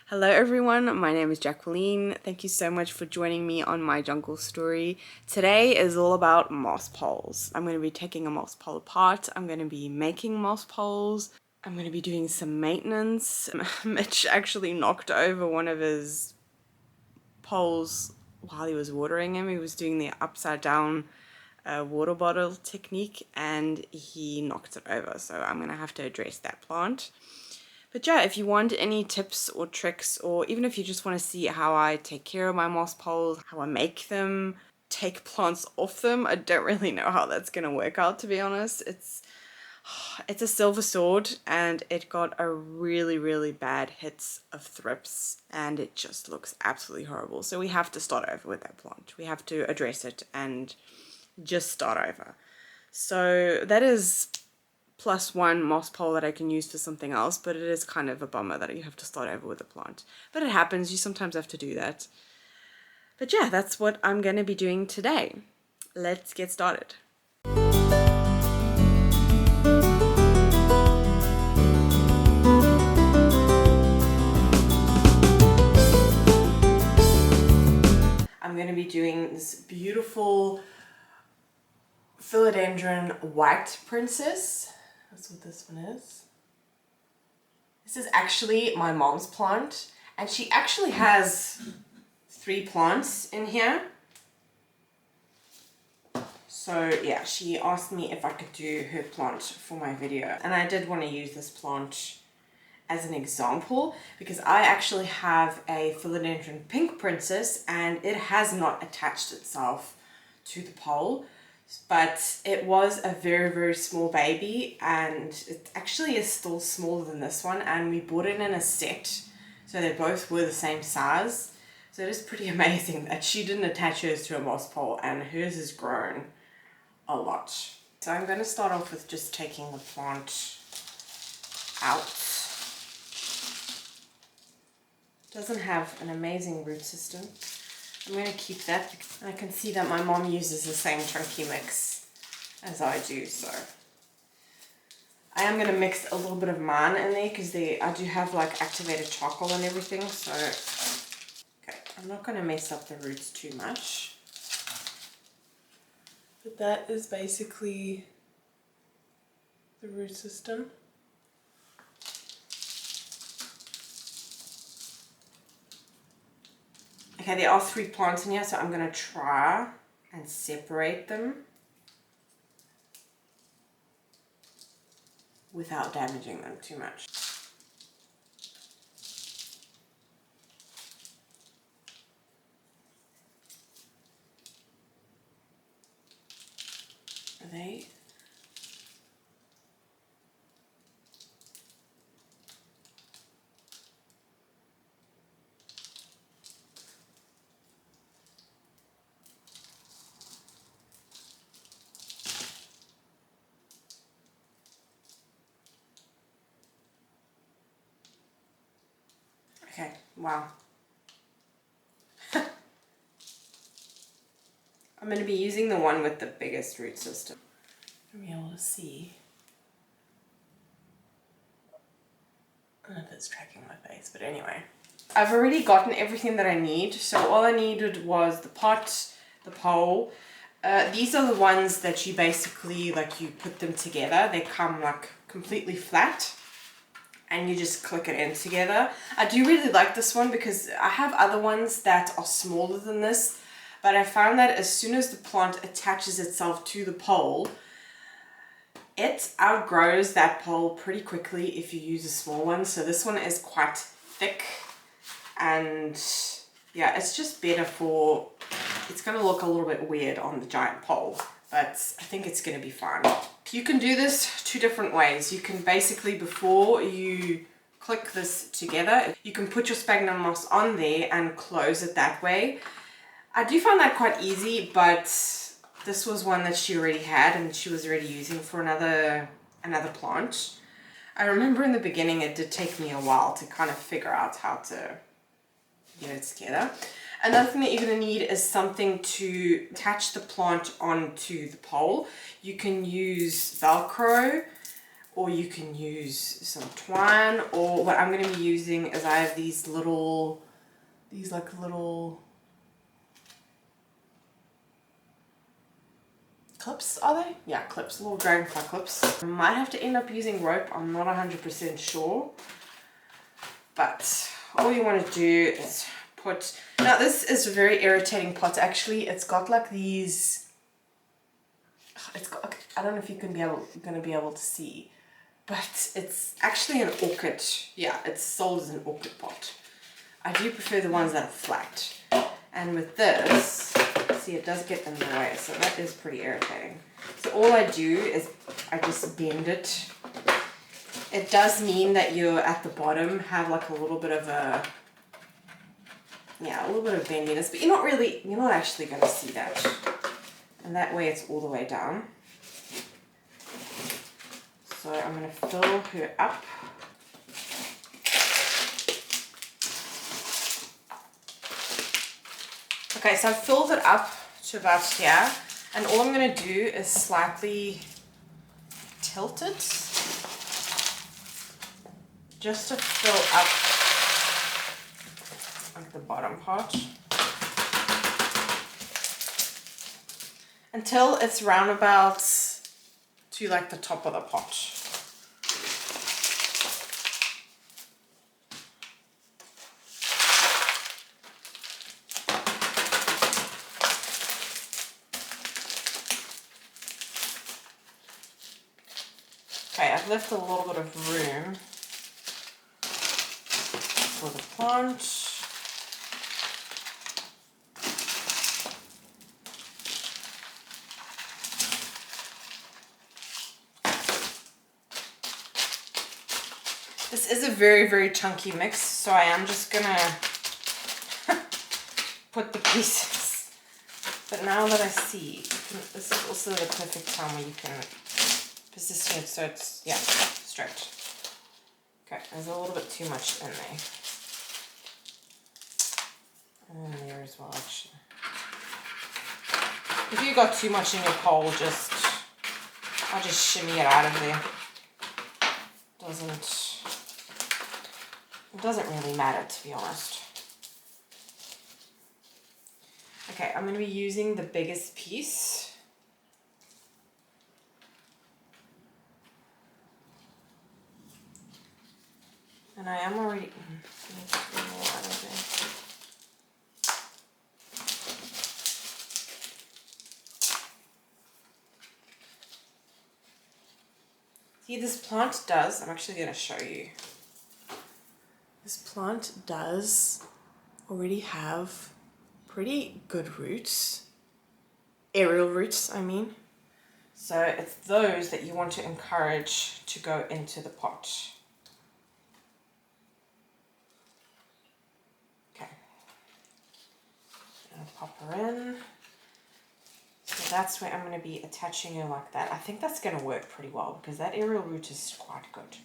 Hello everyone, my name is Jacqueline. Thank you so much for joining me on my jungle story. Today is all about moss poles. I'm going to be taking a moss pole apart. I'm going to be making moss poles. I'm going to be doing some maintenance. Mitch actually knocked over one of his poles while he was watering him. He was doing the upside down water bottle technique and he knocked it over. So I'm going to have to address that plant. But yeah, if you want any tips or tricks, or even if you just want to see how I take care of my moss poles, how I make them, take plants off them, I don't really know how that's going to work out, to be honest. It's a silver sword and it got a really bad hits of thrips and it just looks absolutely horrible. So we have to start over with that plant. We have to address it and just start over. So that is +1 moss pole that I can use for something else, but it is kind of a bummer that you have to start over with a plant. But it happens, you sometimes have to do that. But yeah, that's what I'm going to be doing today. Let's get started. I'm going to be doing this beautiful philodendron white princess. That's what this one is. This is actually my mom's plant, and she actually has 3 plants in here. So yeah, she asked me if I could do her plant for my video, and I did want to use this plant as an example because I actually have a philodendron pink princess and it has not attached itself to the pole. But it was a very small baby and it actually is still smaller than this one, and we bought it in a set so they both were the same size. So it is pretty amazing that she didn't attach hers to a moss pole and hers has grown a lot. So I'm going to start off with just taking the plant out. It doesn't have an amazing root system. I'm going to keep that. I can see that my mom uses the same chunky mix as I do, so I am going to mix a little bit of mine in there because I do have like activated charcoal and everything. So okay, I'm not going to mess up the roots too much, but that is basically the root system. Okay, there are 3 plants in here, so I'm going to try and separate them without damaging them too much. Are they? Okay, wow. I'm going to be using the one with the biggest root system. You'll be able to see. I don't know if it's tracking my face, but anyway. I've already gotten everything that I need. So all I needed was the pot, the pole. These are the ones that you basically, like, you put them together. They come like completely flat and you just click it in together. I do really like this one because I have other ones that are smaller than this, but I found that as soon as the plant attaches itself to the pole, it outgrows that pole pretty quickly if you use a small one. So this one is quite thick and yeah, it's just better for, it's going to look a little bit weird on the giant pole, but I think it's going to be fine. You can do this 2 different ways. You can basically, before you click this together, you can put your sphagnum moss on there and close it that way. I do find that quite easy, but this was one that she already had and she was already using for another plant. I remember in the beginning it did take me a while to kind of figure out how to get it together. Another thing that you're going to need is something to attach the plant onto the pole. You can use Velcro or you can use some twine, or what I'm going to be using is I have these little clips, are they? Yeah, clips, little dragonfly clips. I might have to end up using rope, I'm not 100% sure. But all you want to do is put, now this is a very irritating pot actually. It's got like these, it's got, I don't know if you can gonna be able to see, but it's actually an orchid. Yeah, it's sold as an orchid pot. I do prefer the ones that are flat. And with this, see, it does get in the way, so that is pretty irritating. So all I do is I just bend it. It does mean that you at the bottom have like a little bit of a, yeah, a little bit of bendiness, but you're not actually going to see that. And that way it's all the way down. So I'm going to fill her up. Okay, so I've filled it up to about here, and all I'm going to do is slightly tilt it just to fill up like the bottom part until it's roundabout to like the top of the pot. Okay, I've left a little bit of room for the plant. This is a very, very chunky mix, so I am just gonna put the pieces. But now that I see, this is also the perfect time where you can position it so it's, yeah, straight. Okay, there's a little bit too much in there. And there as well, actually. If you got too much in your pole, I'll just shimmy it out of there. It doesn't really matter, to be honest. Okay, I'm going to be using the biggest piece. And I am already, see, this plant does, I'm actually going to show you. This plant does already have pretty good roots, aerial roots, I mean. So it's those that you want to encourage to go into the pot. Okay, I'm gonna pop her in. So that's where I'm going to be attaching her like that. I think that's going to work pretty well because that aerial root is quite good.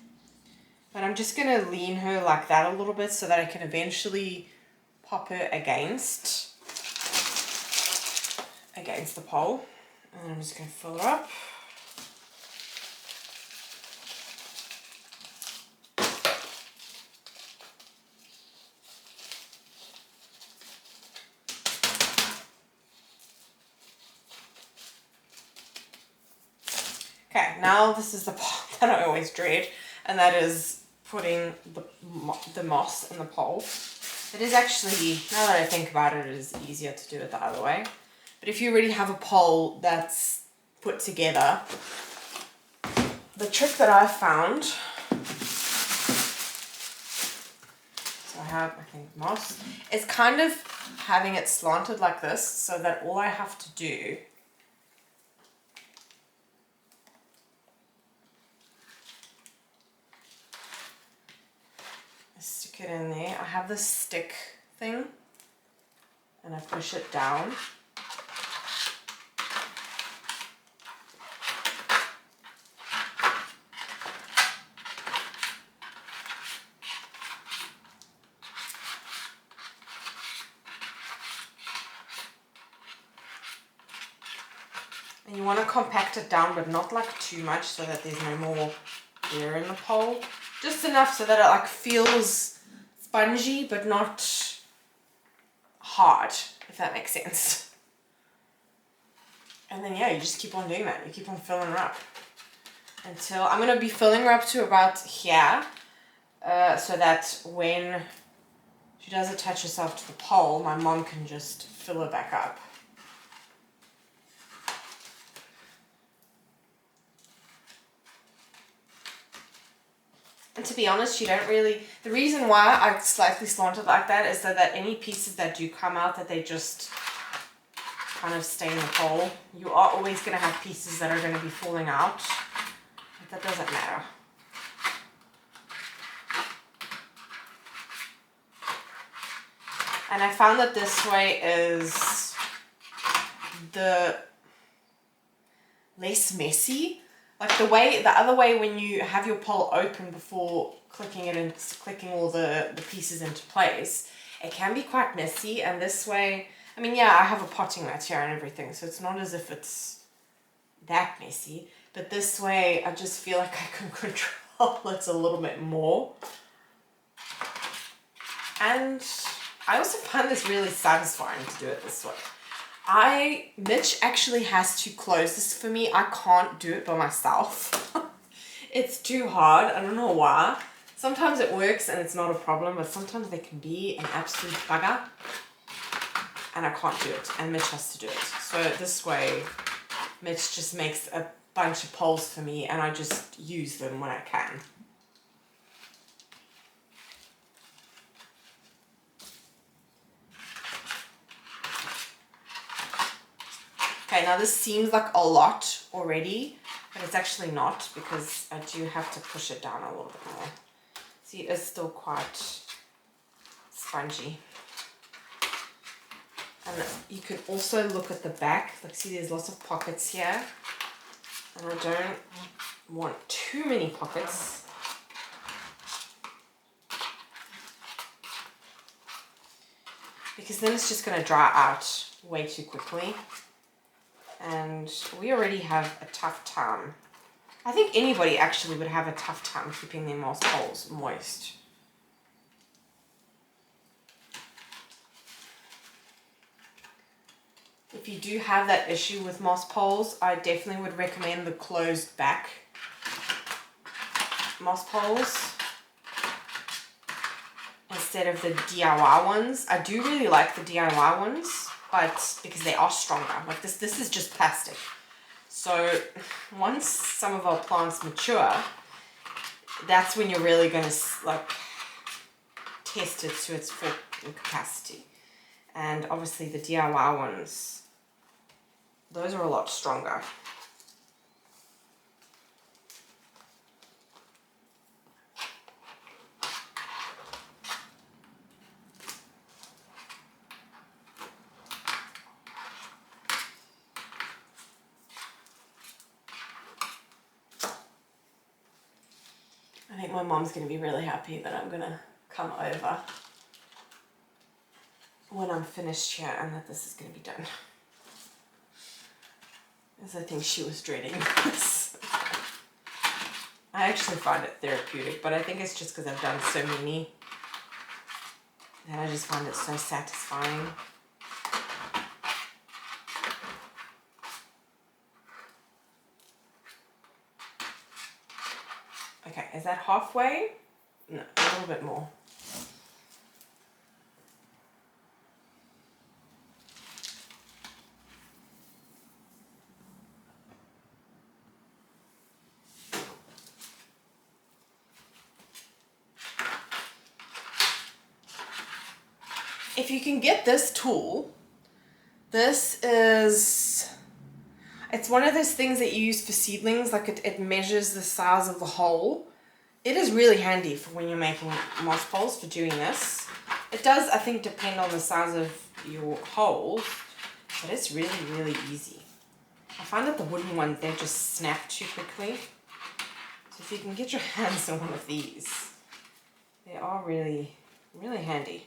But I'm just going to lean her like that a little bit so that I can eventually pop her against the pole. And I'm just going to fill her up. Okay, now this is the part that I always dread, and that is putting the moss in the pole. It is actually, now that I think about it, it is easier to do it the other way. But if you already have a pole that's put together, the trick that I found, so I have, I think, moss, is kind of having it slanted like this so that all I have to do is stick it in there. I have this stick thing and I push it down. And you want to compact it down, but not like too much so that there's no more air in the pole. Just enough so that it like feels spongy but not hard, if that makes sense. And then yeah, you just keep on doing that. You keep on filling her up until I'm going to be filling her up to about here, so that when she does attach herself to the pole, my mom can just fill her back up. And to be honest, you don't really, the reason why I slightly slant it like that is so that any pieces that do come out, that they just kind of stay in the pole. You are always going to have pieces that are going to be falling out, but that doesn't matter. And I found that this way is the less messy. Like the other way when you have your pole open before clicking it and clicking all the pieces into place, it can be quite messy. And this way, I mean, yeah, I have a potting mat here and everything, so it's not as if it's that messy. But this way, I just feel like I can control it a little bit more. And I also find this really satisfying to do it this way. Mitch actually has to close this for me. I can't do it by myself. It's too hard. I don't know why. Sometimes it works and it's not a problem, but sometimes they can be an absolute bugger. And I can't do it. And Mitch has to do it. So this way, Mitch just makes a bunch of poles for me and I just use them when I can. Okay, now this seems like a lot already, but it's actually not, because I do have to push it down a little bit more. See, it is still quite spongy. And you can also look at the back. Like, see, there's lots of pockets here. And I don't want too many pockets. Because then it's just going to dry out way too quickly. And we already have a tough time. I think anybody actually would have a tough time keeping their moss poles moist. If you do have that issue with moss poles, I definitely would recommend the closed back moss poles instead of the DIY ones. I do really like the DIY ones, but because they are stronger. Like this is just plastic. So once some of our plants mature, that's when you're really going to like test it to its full capacity. And obviously the DIY ones, those are a lot stronger. I think my mom's going to be really happy that I'm going to come over when I'm finished here and that this is going to be done. Because I think she was dreading this. I actually find it therapeutic, but I think it's just because I've done so many that I just find it so satisfying. Okay, is that halfway? No, a little bit more. If you can get this tool, it's one of those things that you use for seedlings, like it measures the size of the hole. It is really handy for when you're making moss poles for doing this. It does, I think, depend on the size of your holes, but it's really, really easy. I find that the wooden ones, they just snap too quickly. So if you can get your hands on one of these, they are really, really handy.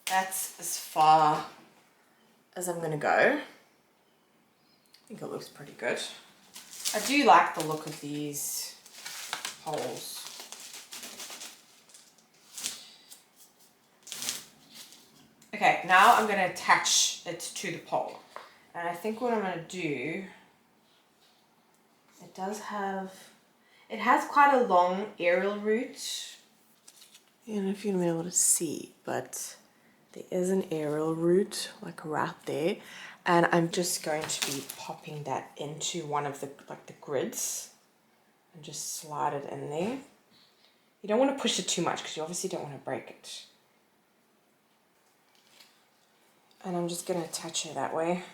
That's as far as I'm gonna go. I think it looks pretty good. I do like the look of these holes. Okay, now I'm going to attach it to the pole. And I think what I'm going to do, it has quite a long aerial root. I don't know if you're going to be able to see, but there is an aerial root like right there. And I'm just going to be popping that into one of the grids and just slide it in there. You don't want to push it too much because you obviously don't want to break it. And I'm just going to attach it that way.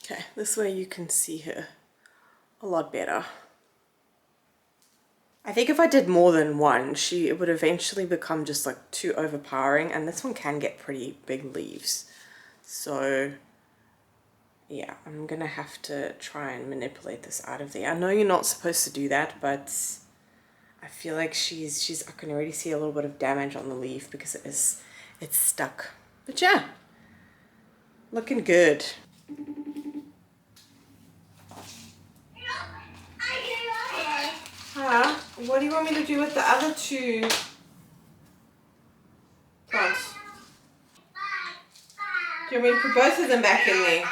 Okay, this way you can see her a lot better. I think if I did more than one, it would eventually become just like too overpowering, and this one can get pretty big leaves. So yeah, I'm gonna have to try and manipulate this out of there. I know you're not supposed to do that, but I feel like I can already see a little bit of damage on the leaf because it's stuck. But yeah, looking good. Huh? What do you want me to do with the other two plants? Do you want me to put both of them back in there?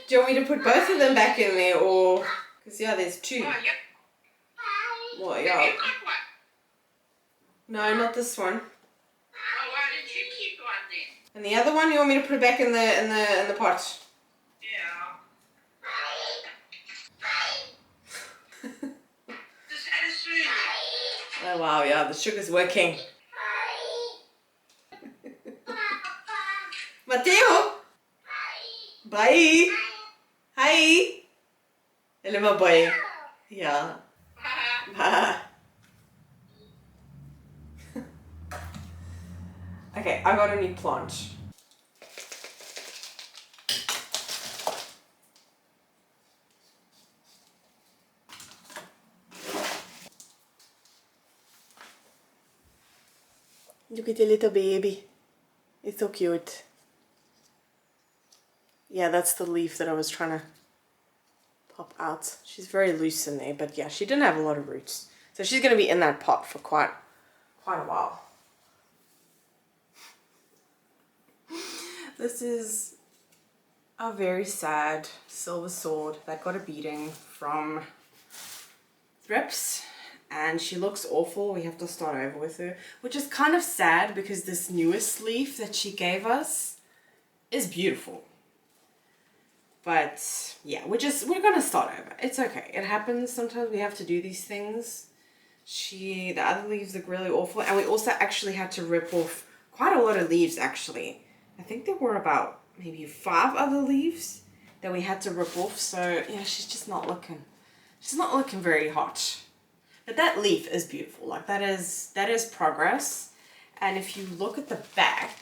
Do you want me to put both of them back in there, or... Because, yeah, there's two. What, yeah. No, not this one. Oh, why did you keep one then? And the other one, you want me to put it back in the pot? Yeah. Just had a smoothie. Oh, wow, yeah, the sugar's working. Mateo! Bye! Hi! Hello, my boy. Yeah. Bye. Okay, I got a new plant. Look at the little baby. It's so cute. Yeah, that's the leaf that I was trying to pop out. She's very loose in there, but yeah, she didn't have a lot of roots. So she's going to be in that pot for quite a while. This is a very sad silver sword that got a beating from thrips, and she looks awful. We have to start over with her, which is kind of sad because this newest leaf that she gave us is beautiful. But yeah, we're gonna start over. It's okay. It happens. Sometimes we have to do these things. The other leaves look really awful, and we also actually had to rip off quite a lot of leaves actually. I think there were about maybe 5 other leaves that we had to rip off. So yeah, she's not looking very hot. But that leaf is beautiful. Like that is progress. And if you look at the back,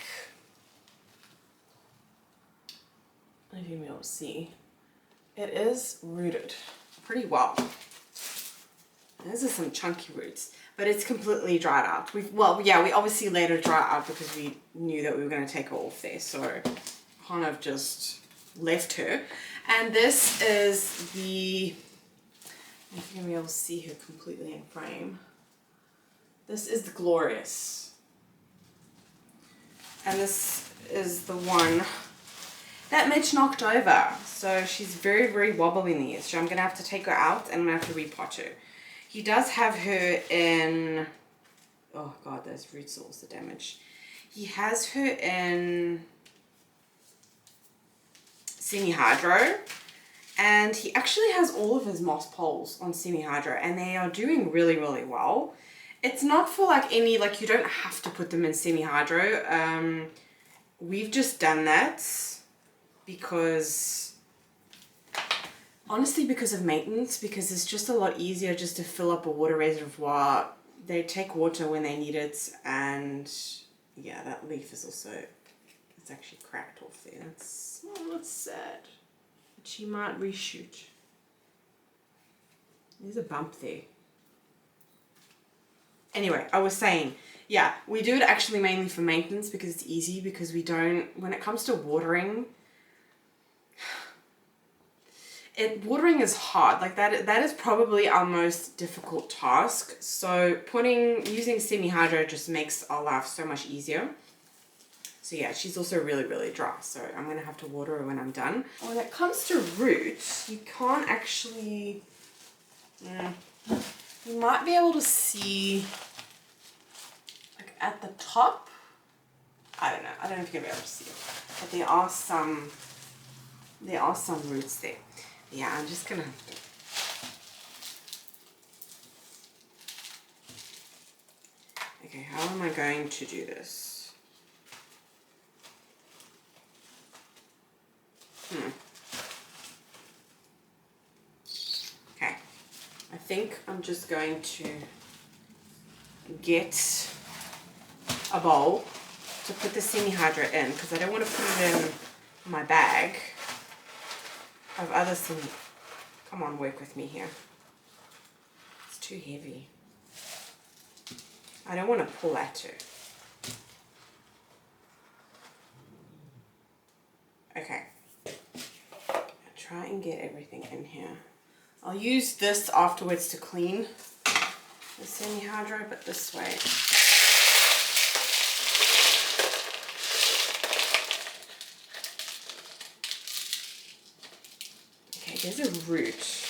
if you'll be able to see, it is rooted pretty well. These are some chunky roots, but it's completely dried out. We obviously let her dry out because we knew that we were going to take her off there, so kind of just left her. And this is if you're going to be able to see her completely in frame, this is the Glorious. And this is the one that Mitch knocked over. So she's very, very wobbly in the ears. So I'm going to have to take her out and I'm going to have to repot her. He does have her in... Oh, God, those roots are also damaged. He has her in semi-hydro. And he actually has all of his moss poles on semi-hydro, and they are doing really, really well. It's not for like any, like you don't have to put them in semi-hydro. We've just done that because, honestly, because of maintenance, because it's just a lot easier just to fill up a water reservoir. They take water when they need it, and yeah, that leaf is also, it's actually cracked off there. That's sad. But she might reshoot. There's a bump there. Anyway, I was saying, yeah, we do it actually mainly for maintenance because it's easy, because we don't, when it comes to watering, watering is hard. Like that is probably our most difficult task. So using semi-hydro just makes our life so much easier. So yeah, she's also really, really dry. So I'm going to have to water her when I'm done. When it comes to roots, you can't actually, you might be able to see like at the top. I don't know. I don't know if you're going to be able to see it. But there are some roots there. Yeah, I'm just going to have to. Okay, how am I going to do this? Okay, I think I'm just going to get a bowl to put the semi-hydro in, because I don't want to put it in my bag. I have other come on, work with me here. It's too heavy. I don't want to pull that too. Okay. I'll try and get everything in here. I'll use this afterwards to clean the semi-hydro, but this way. Okay, there's a root.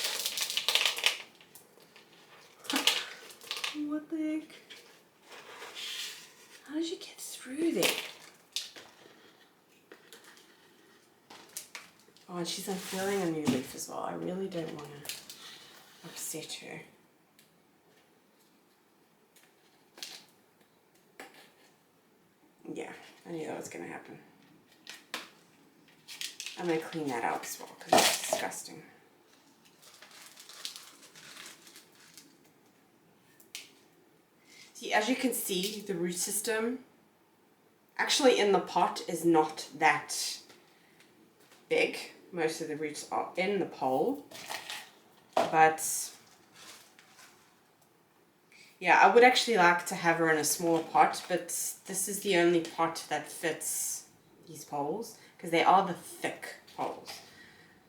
What the heck? How did you get through there? Oh, and she's unfurling a new leaf as well. I really don't want to upset her. Yeah, I knew that was going to happen. I'm going to clean that out as well because it's disgusting. See, as you can see, the root system actually in the pot is not that big. Most of the roots are in the pole, but yeah, I would actually like to have her in a smaller pot, but this is the only pot that fits these poles because they are the thick poles.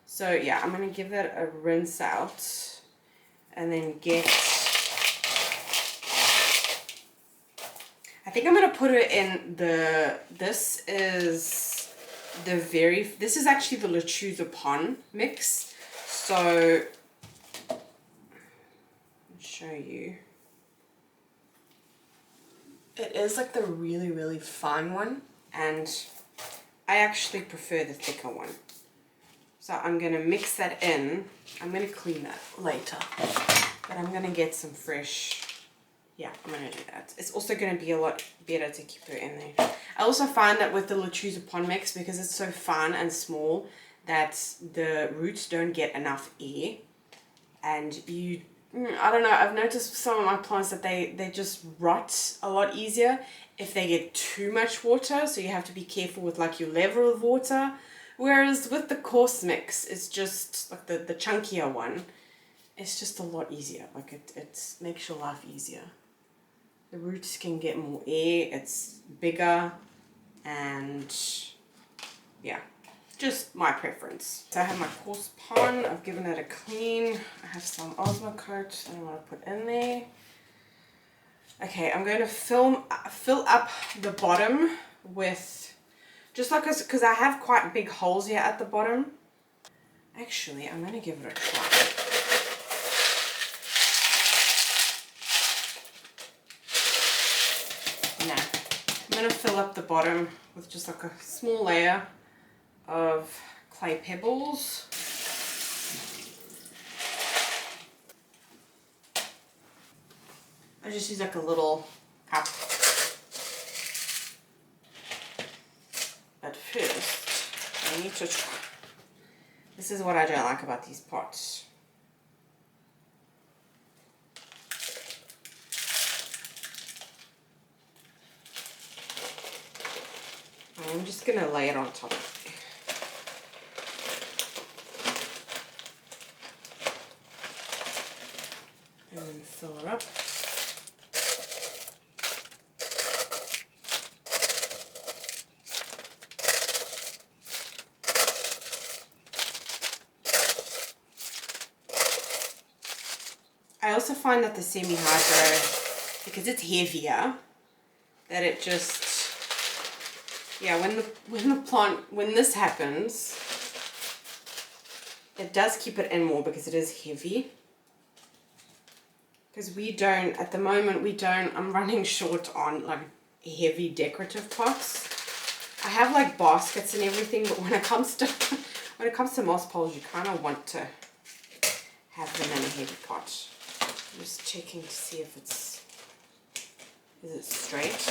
So yeah, I'm going to give that a rinse out and then I think I'm going to put it in this is actually the Repotting mix. So, I'll show you. It is like the really, really fine one, and I actually prefer the thicker one. So I'm going to mix that in. I'm going to clean that later, but I'm going to get some fresh. Yeah, I'm going to do that. It's also going to be a lot better to keep her in there. I also find that with the Repotting mix, because it's so fine and small, that the roots don't get enough air. And I don't know, I've noticed with some of my plants that they just rot a lot easier if they get too much water. So you have to be careful with like your level of water. Whereas with the coarse mix, it's just like the chunkier one. It's just a lot easier. Like it makes your life easier. The roots can get more air, it's bigger, and yeah, just my preference. So I have my coarse pond, I've given it a clean. I have some Osmocote that I want to put in there. Okay, I'm going to fill up the bottom with, just like, because I have quite big holes here at the bottom. Actually, I'm going to give it a try. I'm going to fill up the bottom with just like a small layer of clay pebbles. I just use like a little cup. But first, I need to try. This is what I don't like about these pots. I'm just going to lay it on top. And then fill it up. I also find that the semi-hydro, because it's heavier, that it just, yeah, when this happens, it does keep it in more because it is heavy. Because we don't, at the moment, I'm running short on like heavy decorative pots. I have like baskets and everything, but when it comes to moss poles, you kind of want to have them in a heavy pot. I'm just checking to see if is it straight?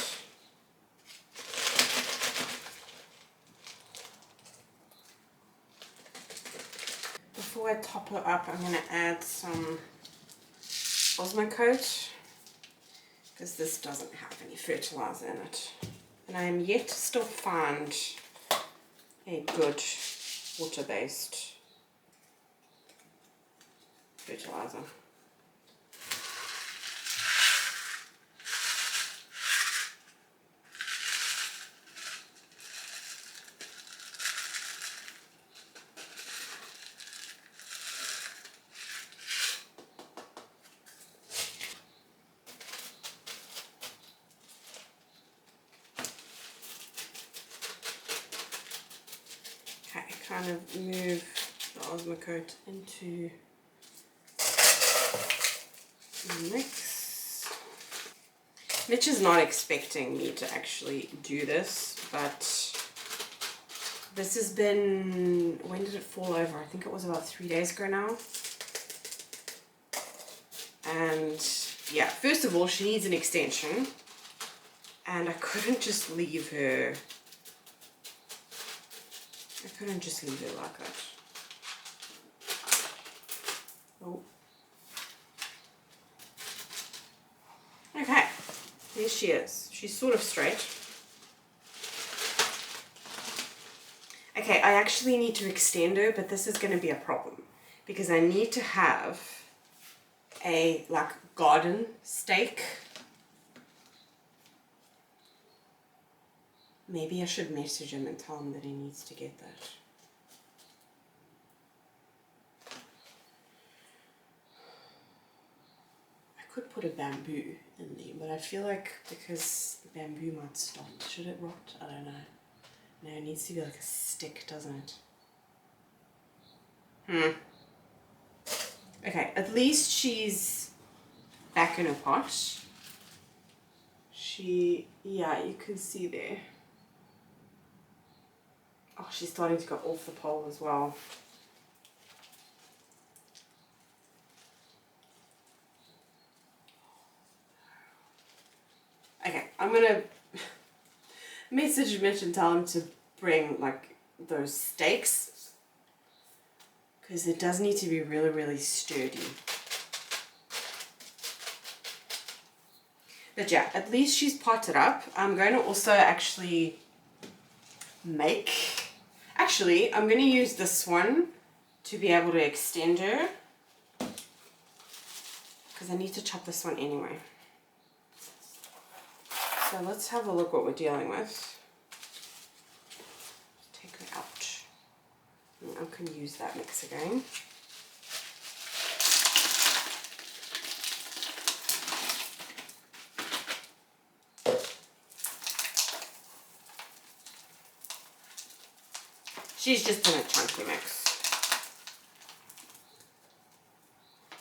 Before I top it up, I'm going to add some Osmocote, because this doesn't have any fertilizer in it. And I am yet to still find a good water-based fertilizer. Kind of move the Osmocote into the mix. Mitch is not expecting me to actually do this, but this has been, when did it fall over? I think it was about 3 days ago now. And yeah, first of all, she needs an extension, and I couldn't just leave her. I couldn't just leave it like that. Oh. Okay, there she is. She's sort of straight. Okay, I actually need to extend her, but this is going to be a problem because I need to have a like garden stake. Maybe I should message him and tell him that he needs to get that. I could put a bamboo in there, but I feel like because the bamboo might stop, should it rot? I don't know. No, it needs to be like a stick, doesn't it? Okay, at least she's back in her pot. Yeah, you can see there. Oh, she's starting to go off the pole as well. Okay, I'm gonna message Mitch and tell him to bring like those stakes, because it does need to be really, really sturdy. But yeah, at least she's potted up. I'm going to also actually I'm going to use this one to be able to extend her, because I need to chop this one anyway. So let's have a look what we're dealing with. Take her out. And I can use that mix again. She's just in a chunky mix.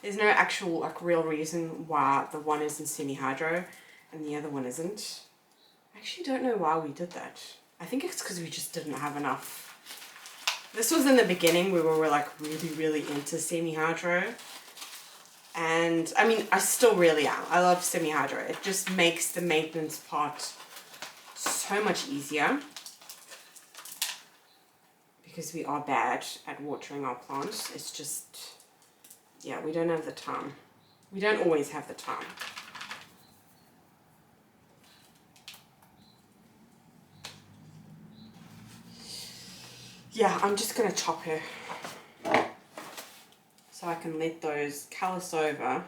There's no actual like real reason why the one is in semi-hydro and the other one isn't. I actually don't know why we did that. I think it's because we just didn't have enough. This was in the beginning where we were like really, really into semi-hydro. And I mean, I still really am. I love semi-hydro. It just makes the maintenance part so much easier, because we are bad at watering our plants. It's just, yeah, we don't have the time. We don't always have the time. Yeah, I'm just going to chop her so I can let those callus over.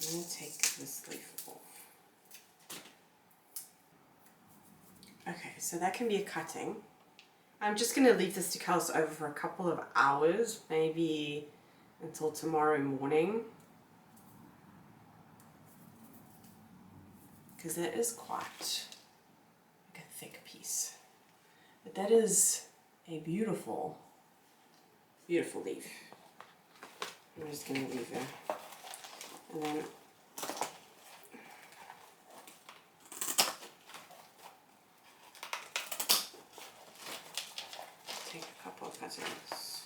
I'm going to take this leaf off. Okay, so that can be a cutting. I'm just going to leave this to callus over for a couple of hours, maybe until tomorrow morning, because that is quite like a thick piece. But that is a beautiful, beautiful leaf. I'm just going to leave her, and then take a couple of cuttings.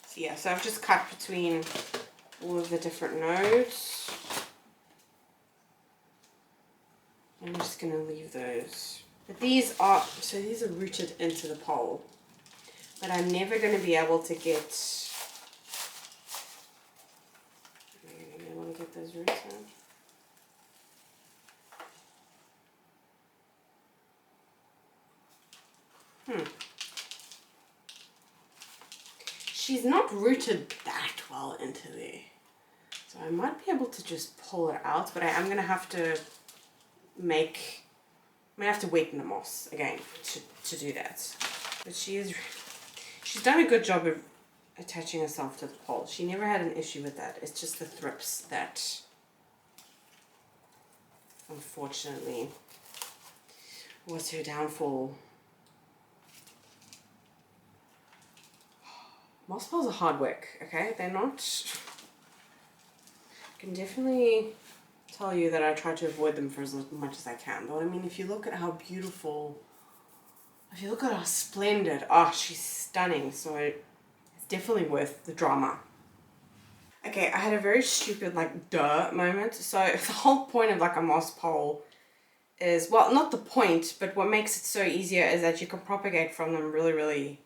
So yeah, so I've just cut between all of the different nodes. I'm just going to leave those. But these are rooted into the pole. But I'm never going to be able to get, those roots out. She's not rooted that well into there. So I might be able to just pull it out, but I am going to have to wet in the moss again to do that. But she's done a good job of attaching herself to the pole. She never had an issue with that. It's just the thrips that, unfortunately, was her downfall. Moss poles are hard work, okay? They're not... I can definitely tell you that I try to avoid them for as much as I can. But I mean, if you look at how beautiful, if you look at how splendid, oh, she's stunning. So it's definitely worth the drama. Okay, I had a very stupid, like, duh moment. So the whole point of, like, a moss pole is, well, not the point, but what makes it so easier is that you can propagate from them really, really,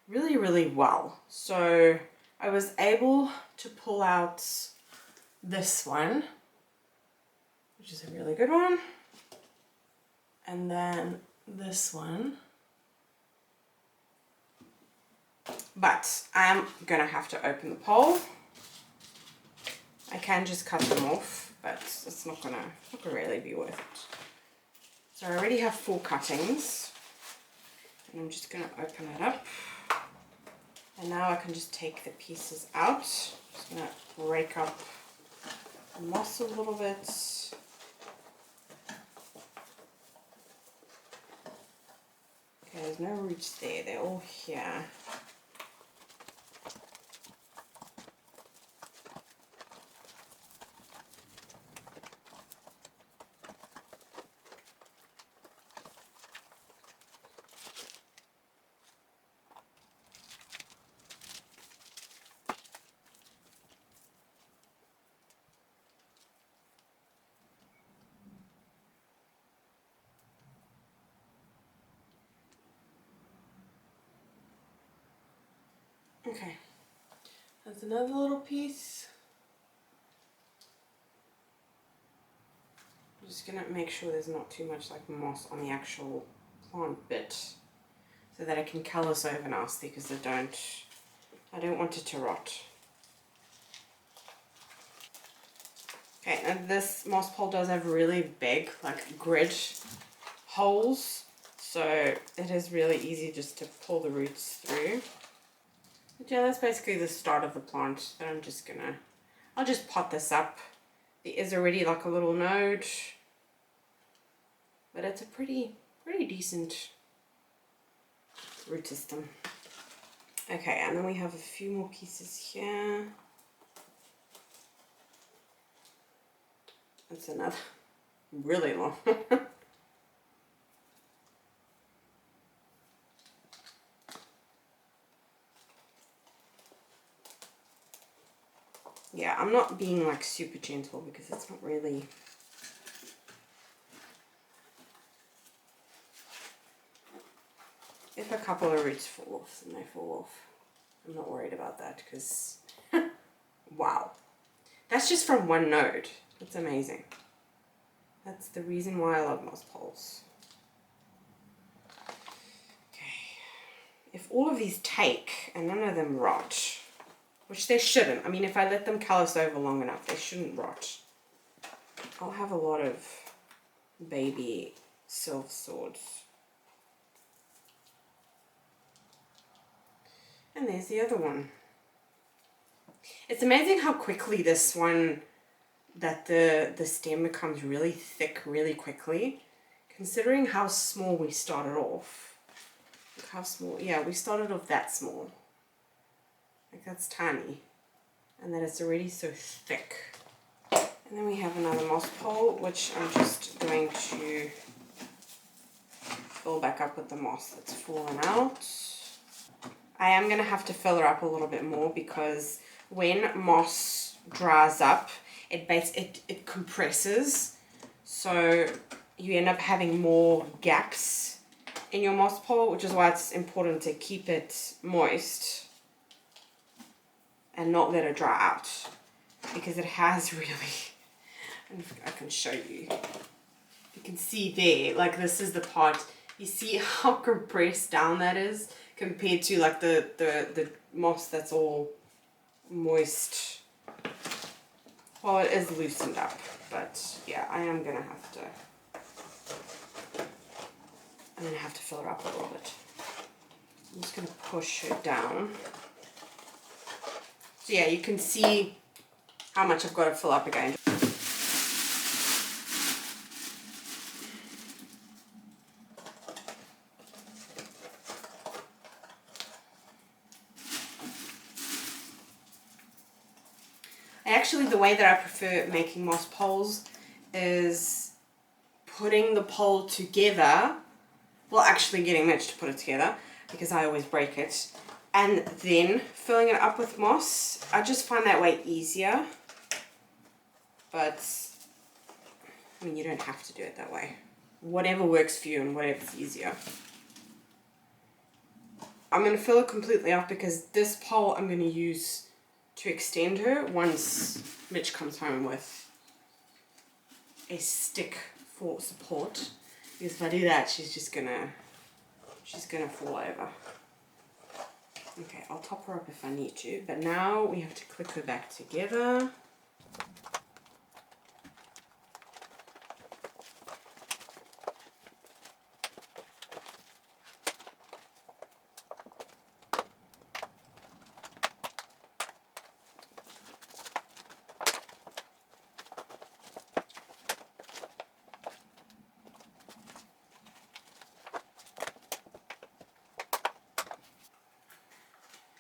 really, really well. So I was able to pull out this one, which is a really good one, and then this one, but I'm gonna have to open the pole. I can just cut them off, but it's not gonna really be worth it. So I already have 4 cuttings, and I'm just gonna open it up, and now I can just take the pieces out. Just gonna break up the moss a little bit. Okay, there's no roots there, they're all here. Okay, that's another little piece. I'm just gonna make sure there's not too much like moss on the actual plant bit, so that I can callus over nicely, because I don't want it to rot. Okay, and this moss pole does have really big, like, grid holes, so it is really easy just to pull the roots through. But yeah, that's basically the start of the plant. That I'll just pot this up. There is already like a little node, but it's a pretty decent root system. Okay, and then we have a few more pieces here. That's another really long. Yeah, I'm not being like super gentle because it's not really. If a couple of roots fall off, then they fall off. I'm not worried about that because, wow. That's just from one node. That's amazing. That's the reason why I love moss poles. Okay. If all of these take and none of them rot, which they shouldn't. I mean, if I let them callus over long enough, they shouldn't rot. I'll have a lot of baby silver swords. And there's the other one. It's amazing how quickly this one, that the stem becomes really thick really quickly, considering how small we started off. Look how small. Yeah, we started off that small. Like that's tiny. And then it's already so thick. And then we have another moss pole, which I'm just going to fill back up with the moss that's fallen out. I am going to have to fill her up a little bit more because when moss dries up, it compresses. So you end up having more gaps in your moss pole, which is why it's important to keep it moist and not let it dry out, because it has really, I can show you. You can see there, like this is the part, you see how compressed down that is compared to like the moss that's all moist. Well, it is loosened up, but yeah, I'm gonna have to fill her up a little bit. I'm just gonna push her down. So yeah, you can see how much I've got to fill up again. Actually, the way that I prefer making moss poles is putting the pole together, well actually getting Mitch to put it together because I always break it, and then filling it up with moss. I just find that way easier, but I mean you don't have to do it that way. Whatever works for you and whatever's easier. I'm going to fill it completely up because this pole I'm going to use to extend her once Mitch comes home with a stick for support, because if I do that she's gonna fall over. Okay, I'll top her up if I need to, but now we have to click her back together.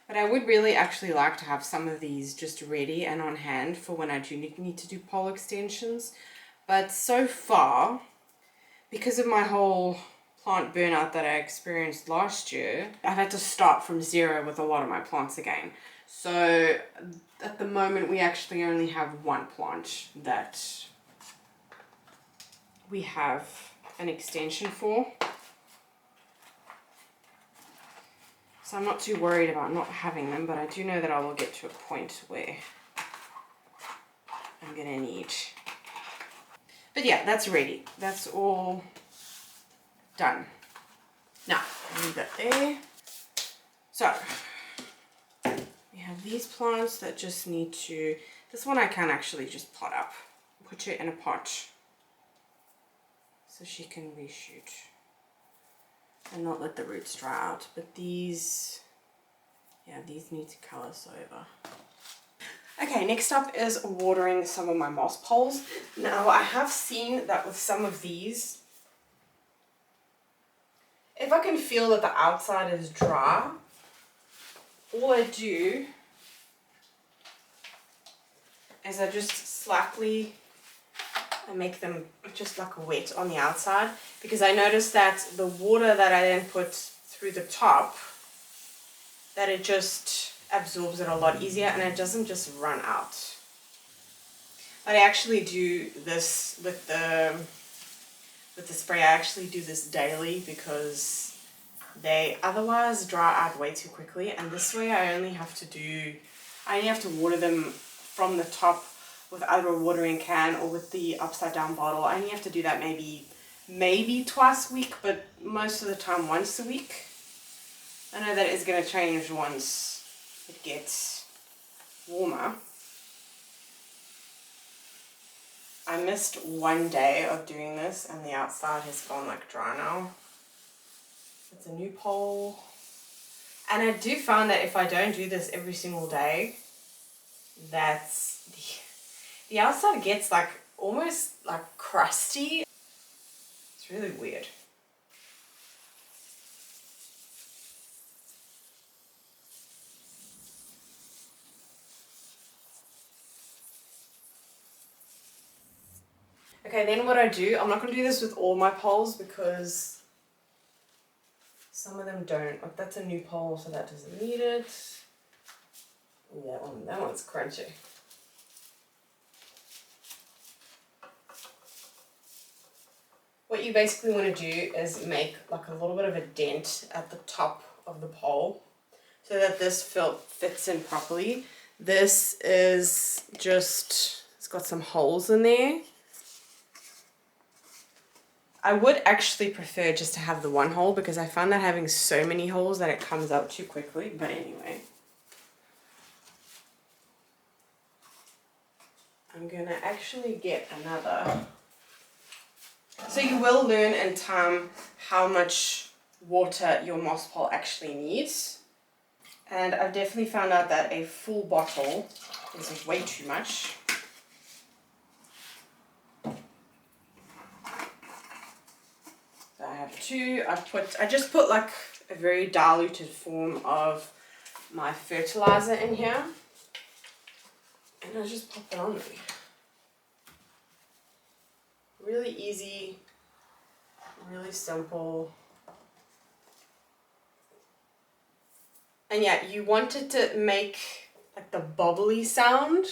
But I would really actually like to have some of these just ready and on hand for when I do need to do pole extensions. But so far, because of my whole plant burnout that I experienced last year, I've had to start from zero with a lot of my plants again. So at the moment we actually only have one plant that we have an extension for. So I'm not too worried about not having them, but I do know that I will get to a point where I'm going to need. But yeah, that's ready. That's all done. Now, leave that there. So, we have these plants that just need to, this one I can actually just pot up. Put her in a pot so she can reshoot. And not let the roots dry out, but these, yeah, these need to callus over. Okay, next up is watering some of my moss poles. Now I have seen that with some of these, if I can feel that the outside is dry, all I do is I just slightly make them just like wet on the outside, because I noticed that the water that I then put through the top, that it just absorbs it a lot easier and it doesn't just run out. I actually do this with the spray. I actually do this daily because they otherwise dry out way too quickly, and this way I only have to water them from the top with either a watering can or with the upside down bottle. I only have to do that maybe twice a week, but most of the time once a week. I know that is going to change once it gets warmer. I missed one day of doing this and the outside has gone like dry now. It's a new pole. And I do find that if I don't do this every single day, that's the outside gets like almost like crusty. It's really weird. Okay, then what I do, I'm not going to do this with all my poles because some of them don't. Like that's a new pole, so that doesn't need it. Ooh, that one's crunchy. What you basically want to do is make like a little bit of a dent at the top of the pole so that this fits in properly. This is just, it's got some holes in there. I would actually prefer just to have the one hole because I find that having so many holes that it comes out too quickly, but anyway. I'm going to actually get another. So you will learn in time how much water your moss pole actually needs. And I've definitely found out that a full bottle is way too much. So I have two. I just put like a very diluted form of my fertilizer in here. And I just pop it on there. Really easy, really simple. And yeah, you want it to make like the bubbly sound.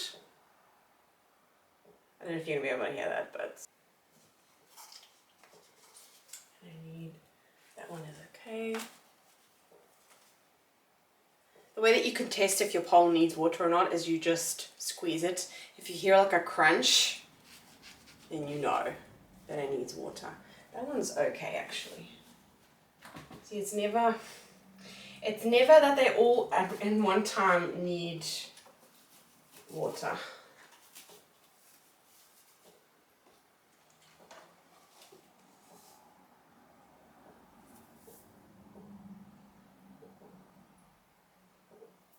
I don't know if you're gonna be able to hear that, but that one is okay. The way that you can test if your pole needs water or not is you just squeeze it. If you hear like a crunch, then you know that it needs water. That one's okay actually. See, it's never that they all in one time need water.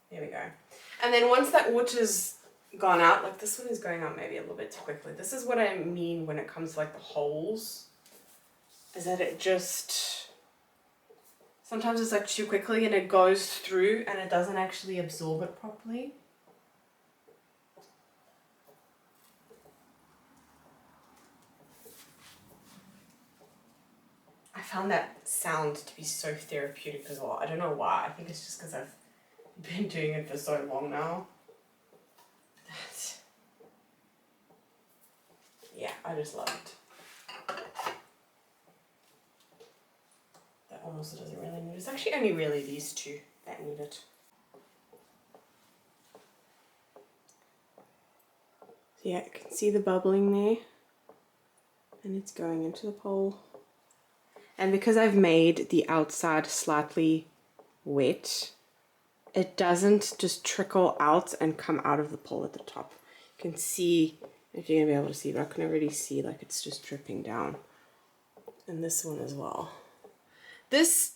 There we go. And then once that water's gone out, like this one is going out maybe a little bit too quickly. This is what I mean when it comes to like the holes, is that it just, sometimes it's like too quickly and it goes through and it doesn't actually absorb it properly. I found that sound to be so therapeutic as well. I don't know why. I think it's just because I've been doing it for so long now. Yeah, I just love it. That one also doesn't really need it. It's actually only really these two that need it. So yeah, you can see the bubbling there. And it's going into the pole. And because I've made the outside slightly wet, it doesn't just trickle out and come out of the pole at the top. You can see, if you're going to be able to see, but I can already see like it's just dripping down. And this one as well. This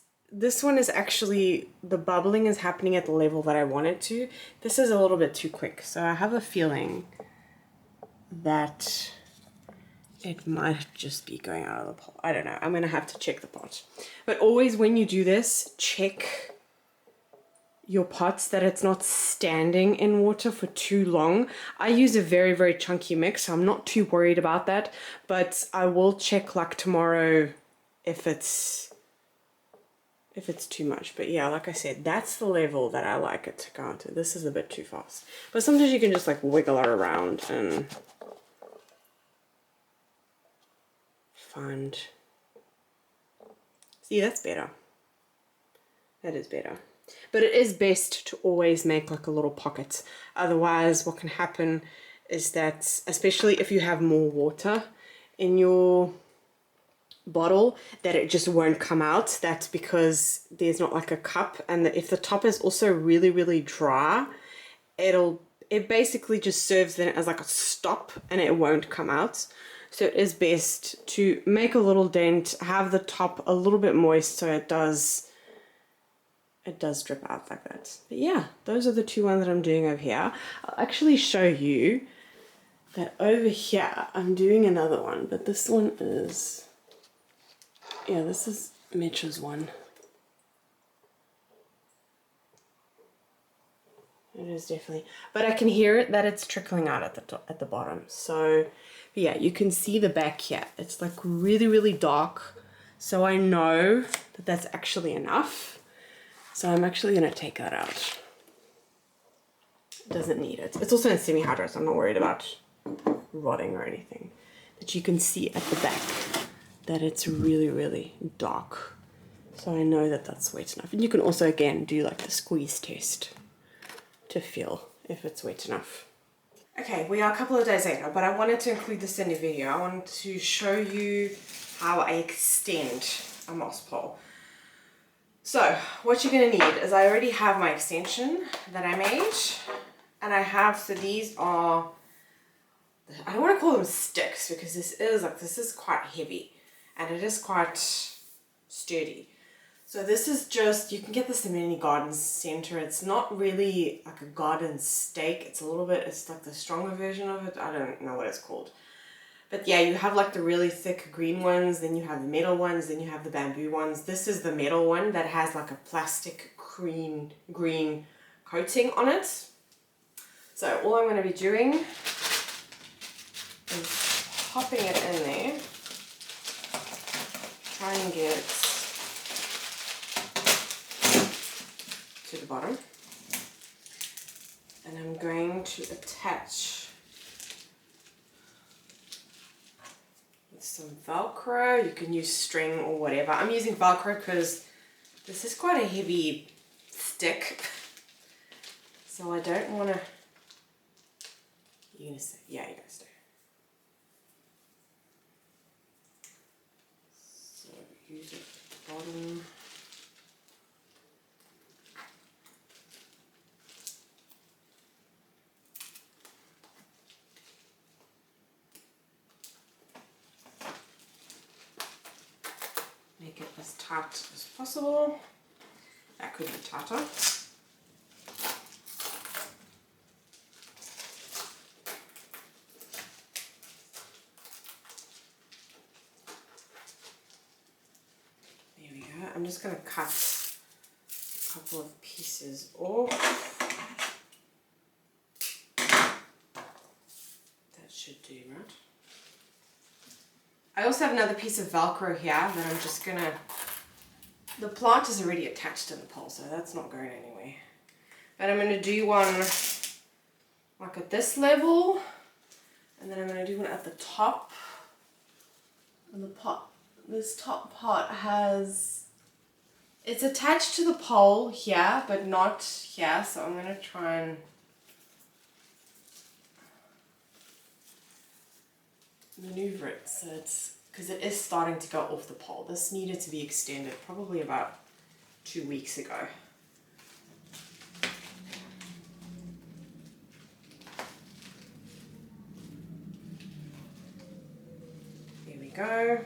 one is actually, the bubbling is happening at the level that I want it to. This is a little bit too quick. So I have a feeling that It might just be going out of the pot. I don't know. I'm going to have to check the pot. But always when you do this, check your pots that it's not standing in water for too long. I use a very, very chunky mix, so I'm not too worried about that. But I will check like tomorrow if it's too much. But yeah, like I said, that's the level that I like it to go into. This is a bit too fast. But sometimes you can just like wiggle it around and find. See, that's better. That is better. But it is best to always make like a little pocket. Otherwise, what can happen is that, especially if you have more water in your bottle, that it just won't come out. That's because there's not like a cup, and if the top is also really, really dry, it basically just serves then as like a stop and it won't come out. So it is best to make a little dent, have the top a little bit moist so it does drip out like that. But yeah, those are the two ones that I'm doing over here. I'll actually show you that over here I'm doing another one, but this one is, yeah, this is Mitch's one. It is definitely, but I can hear it that it's trickling out at the top, at the bottom. So yeah, you can see the back here. It's like really, really dark. So I know that that's actually enough. So I'm actually going to take that out. It doesn't need it. It's also in semi-hydro, so I'm not worried about rotting or anything. But you can see at the back that it's really, really dark. So I know that that's wet enough. And you can also, again, do like the squeeze test to feel if it's wet enough. Okay, we are a couple of days later, but I wanted to include this in the video. I wanted to show you how I extend a moss pole. So what you're going to need is, I already have my extension that I made, and I have, so these are, I don't want to call them sticks because this is quite heavy and it is quite sturdy. So this is just, you can get this in any garden center. It's not really like a garden stake. It's a little bit, it's like the stronger version of it. I don't know what it's called. But yeah, you have like the really thick green ones, then you have the metal ones, then you have the bamboo ones. This is the metal one that has like a plastic green coating on it. So all I'm going to be doing is popping it in there. Try and get it to the bottom. And I'm going to attach some Velcro. You can use string or whatever. I'm using Velcro because this is quite a heavy stick, so I don't want to. You're gonna stay. Yeah, you're gonna stay. So use it at the bottom. Make it as tight as possible. That could be tighter. There we go. I'm just going to cut a couple of pieces off. That should do, right? I also have another piece of Velcro here that I'm just gonna, the plant is already attached to the pole, so that's not going anywhere. But I'm gonna do one like at this level, and then I'm gonna do one at the top. And the pot, this top part has, it's attached to the pole here, but not here, so I'm gonna try and maneuver it so it's, because it is starting to go off the pole. This needed to be extended probably about 2 weeks ago. There we go.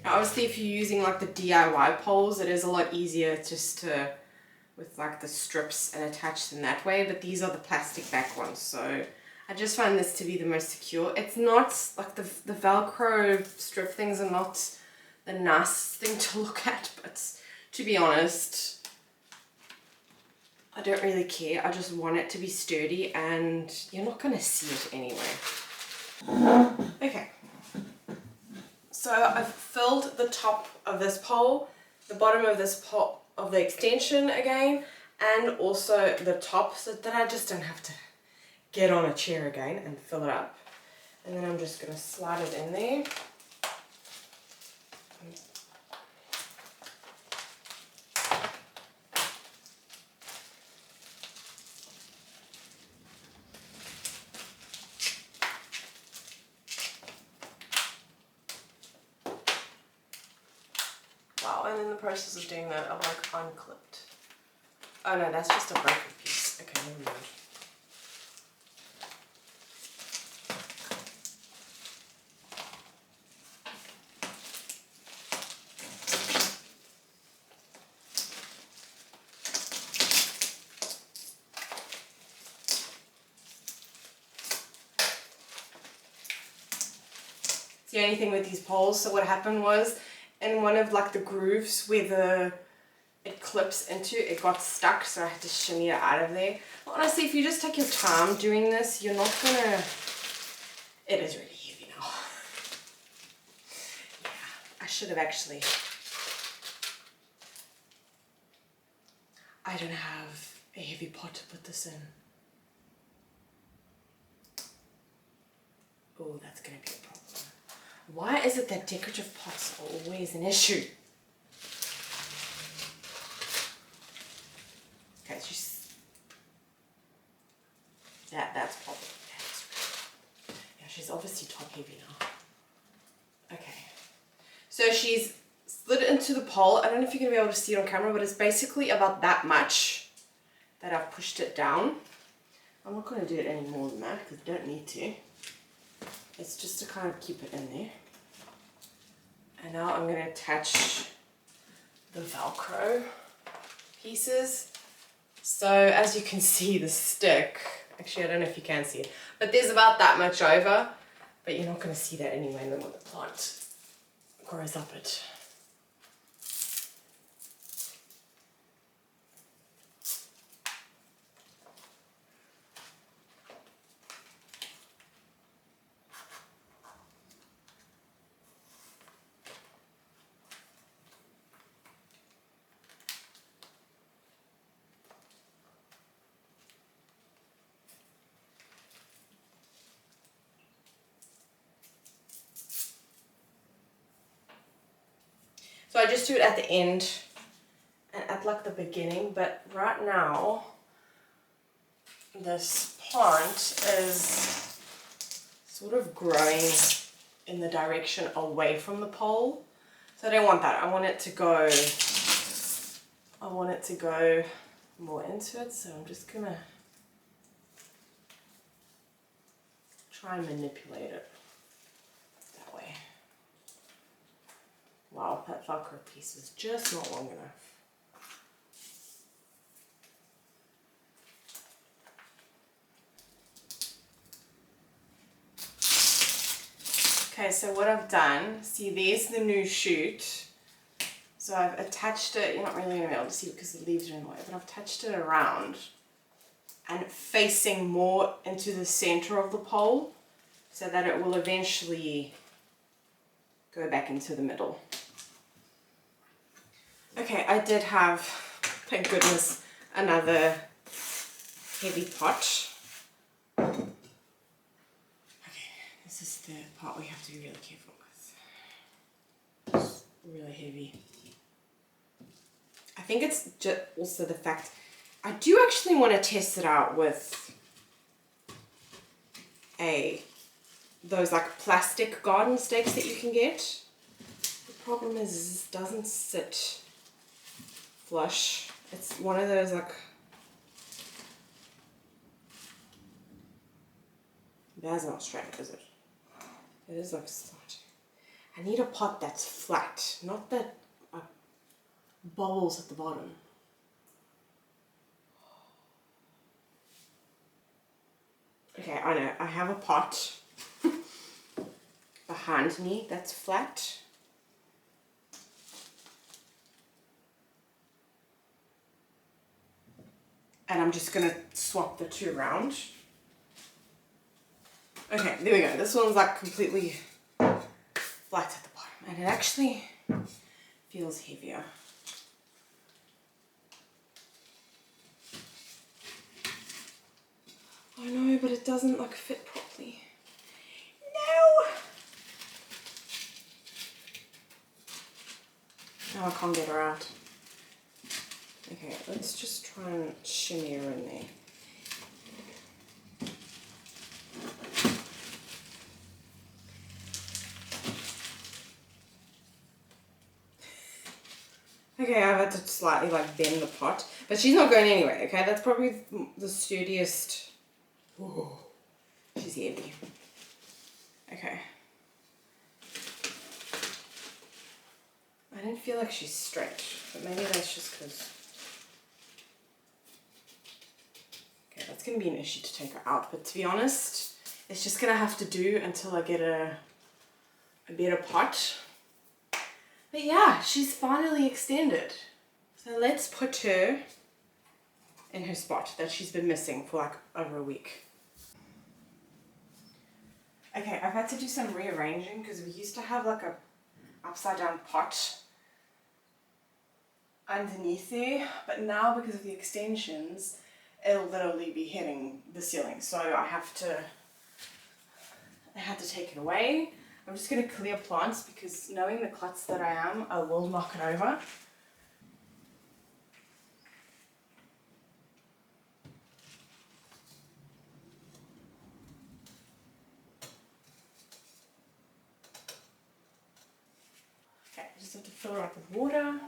Now obviously if you're using like the DIY poles, it is a lot easier just to, with like the strips and attach them that way, but these are the plastic back ones, so I just find this to be the most secure. It's not like the Velcro strip things are not the nicest thing to look at, but to be honest, I don't really care. I just want it to be sturdy and you're not going to see it anyway. Okay. So I've filled the top of this pole, the bottom of this pole of the extension again, and also the top so that I just don't have to get on a chair again and fill it up. And then I'm just going to slide it in there. Wow, and in the process of doing that, I've like unclipped. Oh no, that's just a broken piece. Okay, never mind. The only thing with these poles, so what happened was in one of like the grooves where it clips into, it got stuck, so I had to shimmy it out of there. Honestly, if you just take your time doing this, you're not gonna, it is really heavy now. Yeah, I should have actually, I don't have a heavy pot to put this in. Oh, that's gonna be a problem. Why is it that decorative pots are always an issue? Okay, that's probably, yeah, she's obviously top heavy now. Okay, so she's slid it into the pole. I don't know if you're going to be able to see it on camera, but it's basically about that much that I've pushed it down. I'm not going to do it any more than that because I don't need to. It's just to kind of keep it in there. And now I'm going to attach the Velcro pieces. So as you can see, the stick, actually I don't know if you can see it, but there's about that much over, but you're not going to see that anyway when the plant grows up it. So I just do it at the end and at like the beginning, but right now this plant is sort of growing in the direction away from the pole. So I don't want that. I want it to go more into it. So I'm just gonna try and manipulate it that way. Wow, that Velcro piece is just not long enough. Okay, so what I've done, see there's the new shoot. So I've attached it, you're not really going to be able to see it because the leaves are in the way, but I've attached it around and facing more into the center of the pole so that it will eventually go back into the middle. Okay, I did have, thank goodness, another heavy pot. Okay, this is the part we have to be really careful with. It's really heavy. I think it's just also the fact, I do actually want to test it out with those like plastic garden stakes that you can get. The problem is it doesn't sit flush. It's one of those like, that's not straight, is it? It is like slant. I need a pot that's flat, not that bubbles at the bottom. Okay, I know, I have a pot behind me that's flat. And I'm just gonna swap the two around. Okay, there we go. This one's like completely flat at the bottom, and it actually feels heavier. I know, but it doesn't like fit properly. No! Now I can't get her out. Okay, let's just try and shimmy her in there. Okay, I've had to slightly like bend the pot, but she's not going anywhere, okay? That's probably the sturdiest. Ooh, she's heavy. Okay. I don't feel like she's straight, but maybe that's just because. Okay, that's going to be an issue to take her out, but to be honest, it's just going to have to do until I get a better pot. But yeah, she's finally extended. So let's put her in her spot that she's been missing for like over a week. Okay, I've had to do some rearranging because we used to have like a upside down pot underneath there, but now because of the extensions, it'll literally be hitting the ceiling. So I had to take it away. I'm just going to clear plants because knowing the klutz that I am, I will knock it over. Okay, I just have to fill her up with water.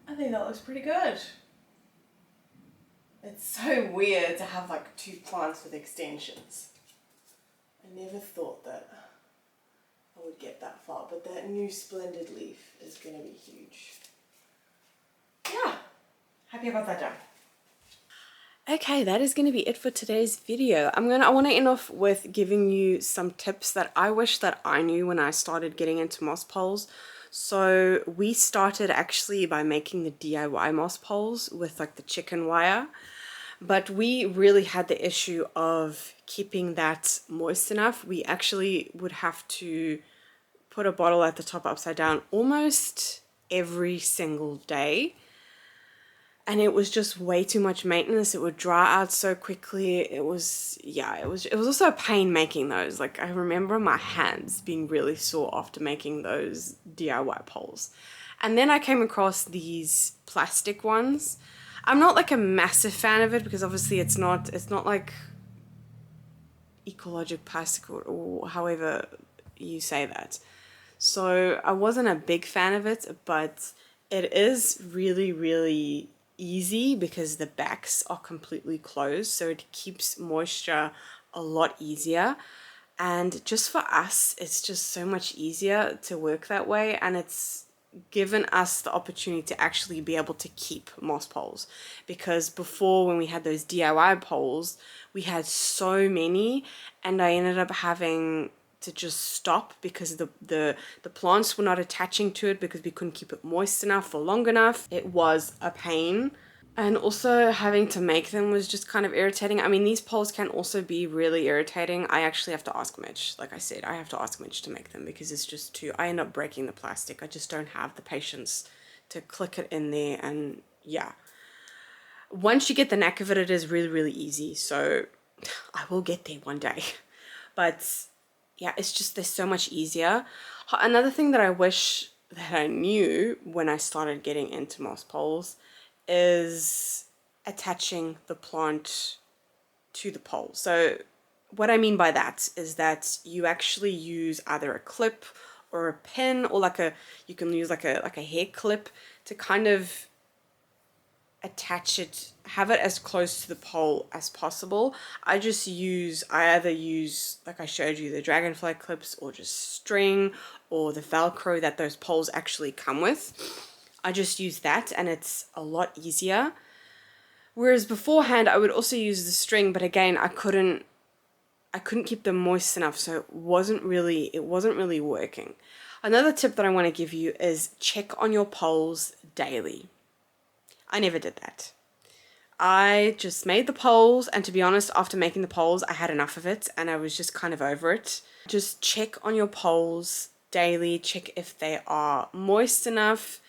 I think that looks pretty good. It's so weird to have like two plants with extensions. I never thought that I would get that far, but that new splendid leaf is going to be huge. Yeah, happy about that done. Okay, that is going to be it for today's video. I want to end off with giving you some tips that I wish that I knew when I started getting into moss poles. So we started actually by making the DIY moss poles with like the chicken wire, but we really had the issue of keeping that moist enough. We actually would have to put a bottle at the top upside down almost every single day. And it was just way too much maintenance. It would dry out so quickly. It was also a pain making those. Like I remember my hands being really sore after making those DIY poles. And then I came across these plastic ones. I'm not like a massive fan of it because obviously it's not like ecologic plastic or however you say that. So I wasn't a big fan of it, but it is really, really easy because the backs are completely closed, so it keeps moisture a lot easier. And just for us, it's just so much easier to work that way, and it's given us the opportunity to actually be able to keep moss poles, because before when we had those DIY poles we had so many and I ended up having to just stop because the plants were not attaching to it because we couldn't keep it moist enough for long enough. It was a pain. And also having to make them was just kind of irritating. I mean, these poles can also be really irritating. I actually have to ask Mitch. Like I said, I have to ask Mitch to make them because it's just too... I end up breaking the plastic. I just don't have the patience to click it in there. And yeah, once you get the knack of it, it is really, really easy. So I will get there one day. But yeah, it's just, they're so much easier. Another thing that I wish that I knew when I started getting into moss poles is attaching the plant to the pole. So what I mean by that is that you actually use either a clip or a pin or you can use like a hair clip to kind of attach it, have it as close to the pole as possible. I either use, like I showed you, the dragonfly clips or just string or the Velcro that those poles actually come with. I just use that and it's a lot easier. Whereas beforehand I would also use the string, but again I couldn't keep them moist enough, so it wasn't really working. Another tip that I want to give you is check on your poles daily. I never did that. I just made the poles, and to be honest, after making the poles, I had enough of it and I was just kind of over it. Just check on your poles daily, check if they are moist enough.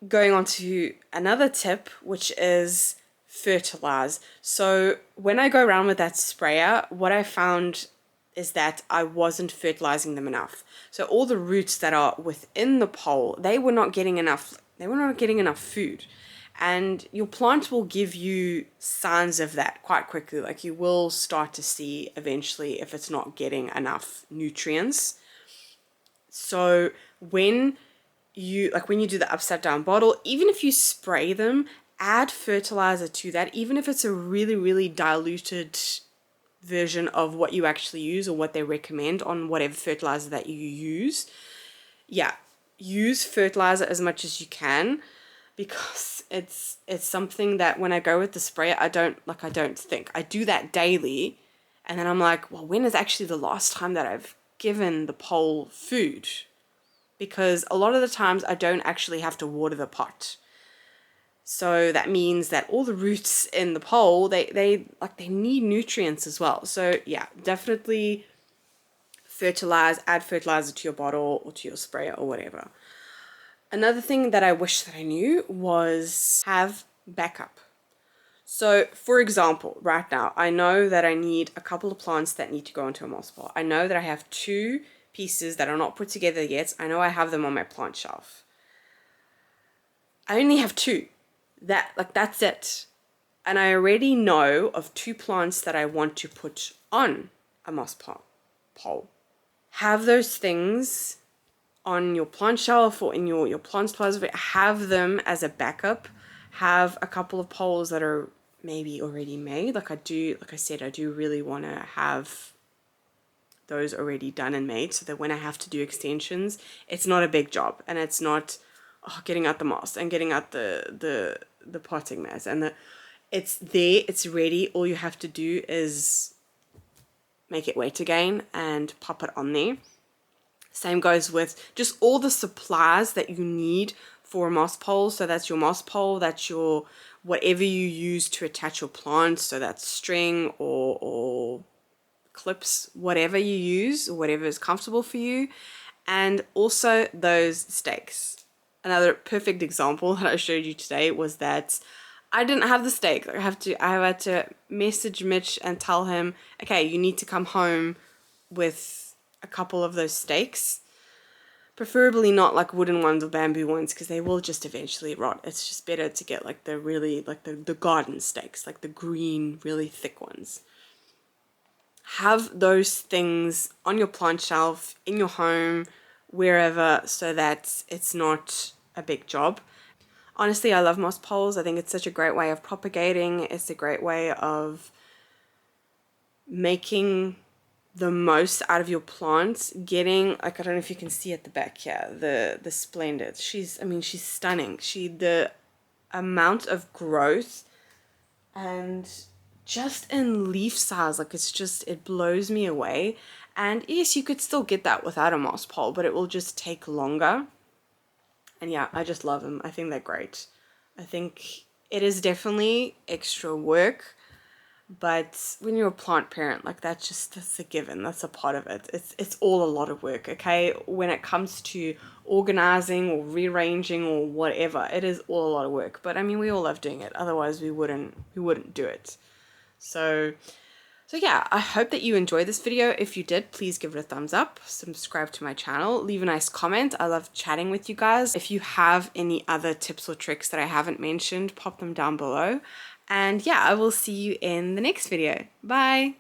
Going on to another tip, which is fertilize. So when I go around with that sprayer, what I found is that I wasn't fertilizing them enough. So all the roots that are within the pole, they were not getting enough food. And your plant will give you signs of that quite quickly. Like you will start to see eventually if it's not getting enough nutrients. So when you do the upside down bottle, even if you spray them, add fertilizer to that, even if it's a really, really diluted version of what you actually use or what they recommend on whatever fertilizer that you use. Yeah, use fertilizer as much as you can, because it's something that when I go with the sprayer, I don't think. I do that daily, and then I'm like, well, when is actually the last time that I've given the pole food? Because a lot of the times I don't actually have to water the pot. So that means that all the roots in the pole, they need nutrients as well. So yeah, definitely add fertilizer to your bottle or to your sprayer or whatever. Another thing that I wish that I knew was have backup. So for example, right now, I know that I need a couple of plants that need to go into a moss pole. I know that I have 2 pieces that are not put together yet. I know I have them on my plant shelf. I only have 2. That's it. And I already know of 2 plants that I want to put on a moss pole. Have those things on your plant shelf or in your plant supplies. Have them as a backup. Have a couple of poles that are maybe already made. Like I said, I do really want to have those already done and made, so that when I have to do extensions, it's not a big job, and it's not getting out the moss and getting out the potting mats, and it's there, it's ready. All you have to do is make it wet again and pop it on there. Same goes with just all the supplies that you need for a moss pole. So that's your moss pole, that's your whatever you use to attach your plants, so that's string or clips, whatever you use or whatever is comfortable for you, and also those stakes. Another perfect example that I showed you today was that I didn't have the stake. I had to message Mitch and tell him, okay, you need to come home with a couple of those stakes, preferably not like wooden ones or bamboo ones, because they will just eventually rot. It's just better to get like the really the garden stakes, like the green, really thick ones. Have those things on your plant shelf, in your home, wherever, so that it's not a big job. Honestly, I love moss poles. I think it's such a great way of propagating. It's a great way of making the most out of your plants. Getting, like, I don't know if you can see at the back here, the splendid. She's stunning. The amount of growth and just in leaf size, like it blows me away. And yes, you could still get that without a moss pole, but it will just take longer. And yeah, I just love them. I think they're great. I think it is definitely extra work, but when you're a plant parent, like that's a given. That's a part of it. It's all a lot of work, okay? When it comes to organizing or rearranging or whatever, it is all a lot of work. But I mean, we all love doing it. Otherwise, we wouldn't do it. So yeah, I hope that you enjoyed this video. If you did, please give it a thumbs up, subscribe to my channel, leave a nice comment. I love chatting with you guys. If you have any other tips or tricks that I haven't mentioned, pop them down below. And yeah, I will see you in the next video. Bye!